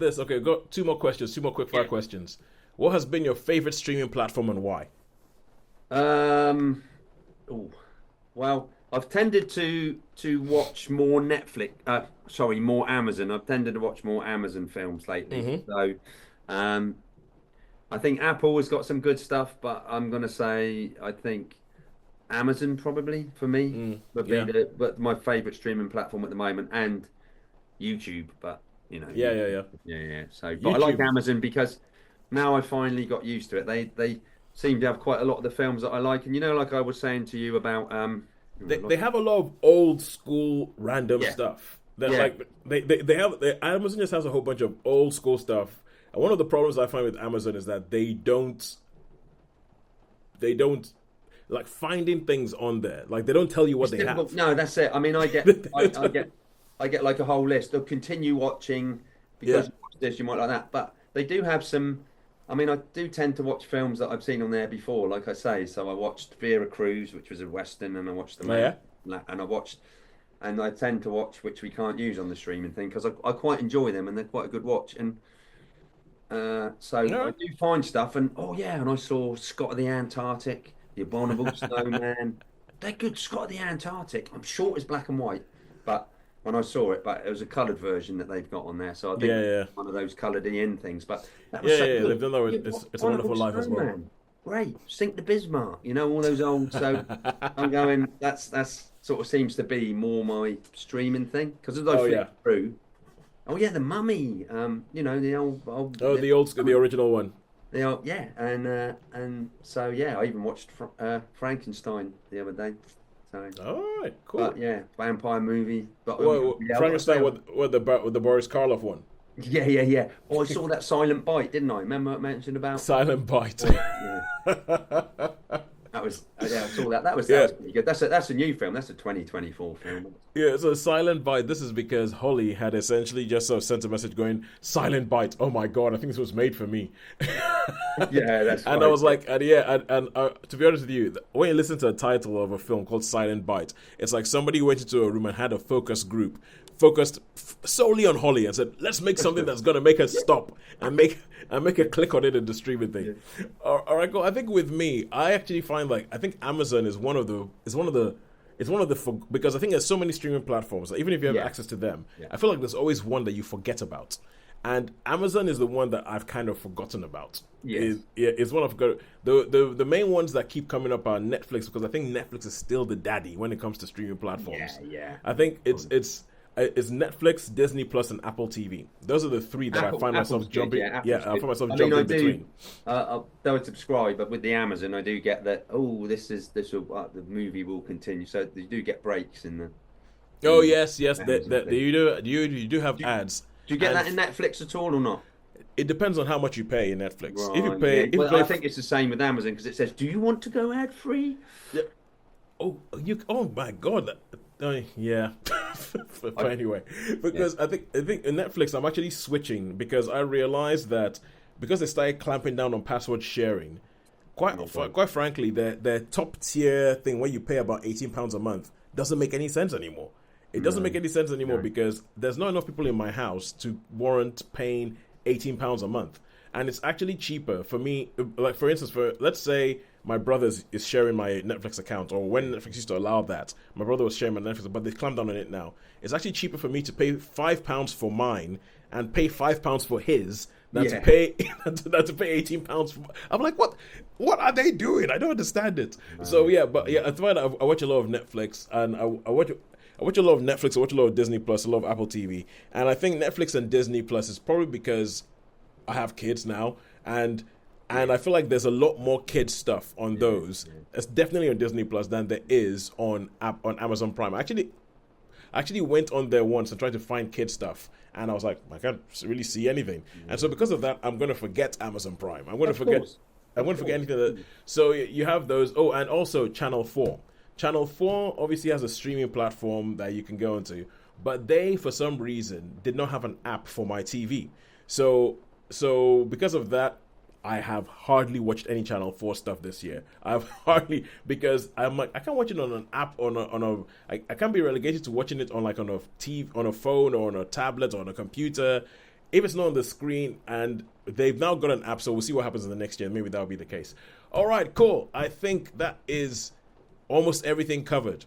this? Okay, got two more questions, two more quick fire questions. What has been your favorite streaming platform and why? Um, oh, well, I've tended to watch more Netflix. Sorry, more Amazon. I've tended to watch more Amazon films lately. Mm-hmm. So, um, I think Apple has got some good stuff, but I'm gonna say I think Amazon probably for me would be Yeah. but my favorite streaming platform at the moment, and YouTube. But Yeah, yeah, YouTube, yeah. yeah. So, but I like YouTube. Amazon because now I finally got used to it. They seem to have quite a lot of the films that I like, and like I was saying to you about They have a lot of old school random yeah, stuff. That yeah. like Amazon just has a whole bunch of old school stuff. And one of the problems I find with Amazon is that they don't like finding things on there. Like they don't tell you what It's they difficult. have. No, that's it. I mean, I get like a whole list. They'll continue watching Yeah. because you watch this, you might like that. But they do have some. I mean, I do tend to watch films that I've seen on there before, like I say. So I watched Vera Cruz, which was a Western, and I watched The Oh, Man, yeah. and I tend to watch which we can't use on the streaming thing because I quite enjoy them and they're quite a good watch. And so All I right. do find stuff, and oh yeah, and I saw Scott of the Antarctic, The Abominable Snowman. They're good. Scott of the Antarctic. I'm sure it's black and white, but when I saw it, but it was a coloured version that they've got on there. So I think Yeah, yeah. one of those coloured in things. But that was Yeah, so yeah, yeah. They've good. done that The with it's a Wonderful Abominable Life as well. Snowman. Great. Sink the Bismarck. All those old. So I'm going. That's sort of seems to be more my streaming thing because as I Oh flick yeah. through. Oh yeah, the Mummy. The Oh, the old school, the original one. they are, yeah, and so yeah, I even watched Frankenstein the other day. So, All right, but cool. yeah, vampire movie. But yeah, I've got to say, Frankenstein with the Boris Karloff one. yeah, yeah, yeah. Oh, I saw that Silent Bite, didn't I? Remember I mentioned about? Silent Bite. Oh, yeah, that was yeah, I saw that. That Yeah, was pretty good. That's a new film. That's a 2024 film. yeah. So Silent Bite. This is because Holly had essentially just sort of sent a message going, "Silent Bite. Oh my god, I think this was made for me." Yeah, that's And I right. was like, and yeah, and to be honest with you, when you listen to the title of a film called Silent Bite, it's like somebody went into a room and had a focus group focused solely on Holly and said, "Let's make something that's gonna make us stop and make a click on it in the streaming thing." Yeah. All right, go. I think with me, I actually find like I think Amazon is one of the because I think there's so many streaming platforms that even if you have Yeah, access to them, yeah. I feel like there's always one that you forget about. And Amazon is the one that I've kind of forgotten about. Yes. It's one of the main ones that keep coming up are Netflix because I think Netflix is still the daddy when it comes to streaming Yeah, platforms. yeah. I think it's Netflix, Disney Plus, and Apple TV. Those are the three that I find Apple's myself good, jumping. yeah, Yeah, Apple's I good. find myself I mean, I jumping do. between. I don't subscribe, but with the Amazon, I do get that. Oh, this will the movie will continue. So you do get breaks in Oh the yes, yes, Amazon that thing. you do have Do you, ads, do you get and that in Netflix at all or not? it depends on how much you pay in Netflix. If you Right. pay, Yeah. if you Well, pay, I think it's the same with Amazon because it says, "Do you want to go ad free?" yeah, oh my god, yeah. But I anyway, yeah. because I think in Netflix I'm actually switching because I realized that because they started clamping down on password sharing, quite Yeah. Right. quite frankly, their top tier thing where you pay about £18 a month doesn't make any sense anymore. It doesn't make No. any sense anymore No. because there's not enough people in my house to warrant paying £18 a month. And it's actually cheaper for me. Like for instance, for let's say my brother is sharing my Netflix account, or when Netflix used to allow that, my brother was sharing my Netflix, but they clamped down on it now. It's actually cheaper for me to pay £5 for mine and pay £5 for his than to Yeah. pay than to pay £18 for. I'm like, what? What are they doing? I don't understand it. So No. yeah, but yeah, I find I watch a lot of Netflix, and I watch. I watch a lot of Netflix. I watch a lot of Disney Plus. A lot of Apple TV, and I think Netflix and Disney Plus is probably because I have kids now, and I feel like there's a lot more kids stuff on Yeah. those. Yeah. It's definitely on Disney Plus than there is on Amazon Prime. I actually went on there once and tried to find kid stuff, and I was like, I can't really see anything. And so because of that, I'm gonna forget Amazon Prime. I'm gonna Of forget. course. I'm Of gonna forget course. anything that. So you have those. Oh, and also Channel 4. Channel 4 obviously has a streaming platform that you can go into, but they, for some reason, did not have an app for my TV. So because of that, I have hardly watched any Channel 4 stuff this year. I've hardly because I'm like I can't watch it on an app I can't be relegated to watching it on like on a TV on a phone or on a tablet or on a computer. if it's not on the screen, and they've now got an app, so we'll see what happens in the next year. Maybe that'll be the case. All right, cool. I think that is almost everything covered.